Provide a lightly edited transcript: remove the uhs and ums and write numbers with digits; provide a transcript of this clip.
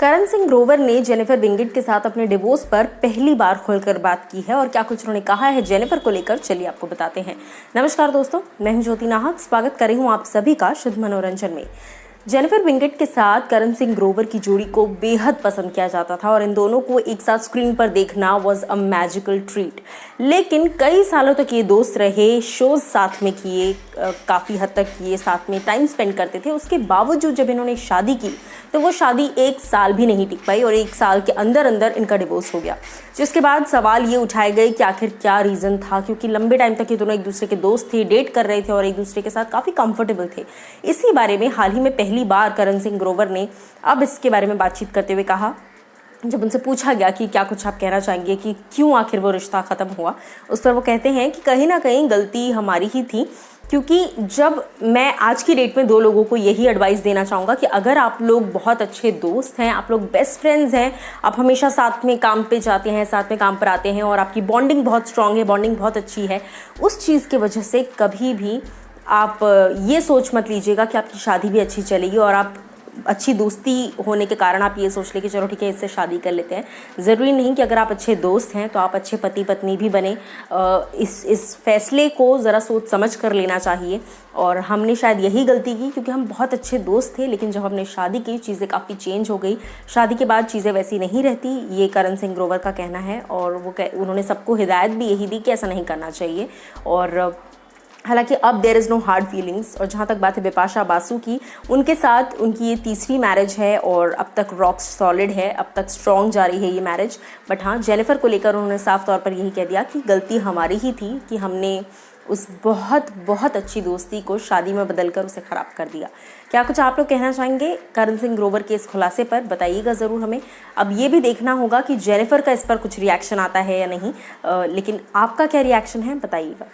करण सिंह ग्रोवर ने Jennifer Winget के साथ अपने डिवोर्स पर पहली बार खुलकर बात की है और क्या कुछ उन्होंने कहा है जेनिफर को लेकर, चलिए आपको बताते हैं। नमस्कार दोस्तों, मैं हूं ज्योति नाहक, स्वागत कर रही हूं आप सभी का शुद्ध मनोरंजन में। जेनिफर विंगेट के साथ करण सिंह ग्रोवर की जोड़ी को बेहद पसंद किया जाता था और इन दोनों को एक साथ स्क्रीन पर देखना वाज अ मैजिकल ट्रीट। लेकिन कई सालों तक ये दोस्त रहे, शोज साथ में किए, काफ़ी हद तक ये साथ में टाइम स्पेंड करते थे। उसके बावजूद जब इन्होंने शादी की तो वो शादी 1 साल भी नहीं टिक पाई और 1 साल के अंदर अंदर इनका डिवोर्स हो गया। जिसके बाद सवाल ये उठाए गए कि आखिर क्या रीज़न था, क्योंकि लंबे टाइम तक ये दोनों एक दूसरे के दोस्त थे, डेट कर रहे थे और एक दूसरे के साथ काफ़ी कंफर्टेबल थे। इसी बारे में हाल ही में पहली बार करण सिंह ग्रोवर ने अब इसके बारे में बातचीत करते हुए कहा, जब उनसे पूछा गया कि क्या कुछ आप कहना चाहेंगे कि क्यों आखिर वो रिश्ता ख़त्म हुआ, उस पर वो कहते हैं कि कहीं ना कहीं गलती हमारी ही थी। क्योंकि जब मैं आज की डेट में 2 लोगों को यही एडवाइस देना चाहूँगा कि अगर आप लोग बहुत अच्छे दोस्त हैं, आप लोग बेस्ट फ्रेंड्स हैं, आप हमेशा साथ में काम पे जाते हैं, साथ में काम पर आते हैं और आपकी बॉन्डिंग बहुत स्ट्रांग है, बॉन्डिंग बहुत अच्छी है, उस चीज़ की वजह से कभी भी आप ये सोच मत लीजिएगा कि आपकी शादी भी अच्छी चलेगी और आप अच्छी दोस्ती होने के कारण आप ये सोच ले कि चलो ठीक है इससे शादी कर लेते हैं। ज़रूरी नहीं कि अगर आप अच्छे दोस्त हैं तो आप अच्छे पति पत्नी भी बने। इस फैसले को ज़रा सोच समझ कर लेना चाहिए और हमने शायद यही गलती की क्योंकि हम बहुत अच्छे दोस्त थे, लेकिन जब हमने शादी की चीज़ें काफ़ी चेंज हो गई। शादी के बाद चीज़ें वैसी नहीं रहती, ये करण सिंह ग्रोवर का कहना है और उन्होंने सबको हिदायत भी यही दी कि ऐसा नहीं करना चाहिए। और हालांकि अब there is no hard feelings. और जहाँ तक बात है बिपाशा बासु की, उनके साथ उनकी ये तीसरी मैरिज है और अब तक रॉक सॉलिड है, अब तक स्ट्रॉन्ग जा रही है ये मैरिज। बट हाँ, जेनिफर को लेकर उन्होंने साफ तौर पर यही कह दिया कि गलती हमारी ही थी कि हमने उस बहुत बहुत अच्छी दोस्ती को शादी में बदलकर उसे ख़राब कर दिया। क्या कुछ आप लोग कहना चाहेंगे करण सिंह ग्रोवर के इस खुलासे पर, बताइएगा ज़रूर हमें। अब ये भी देखना होगा कि जेनिफर का इस पर कुछ रिएक्शन आता है या नहीं, लेकिन आपका क्या रिएक्शन है बताइएगा।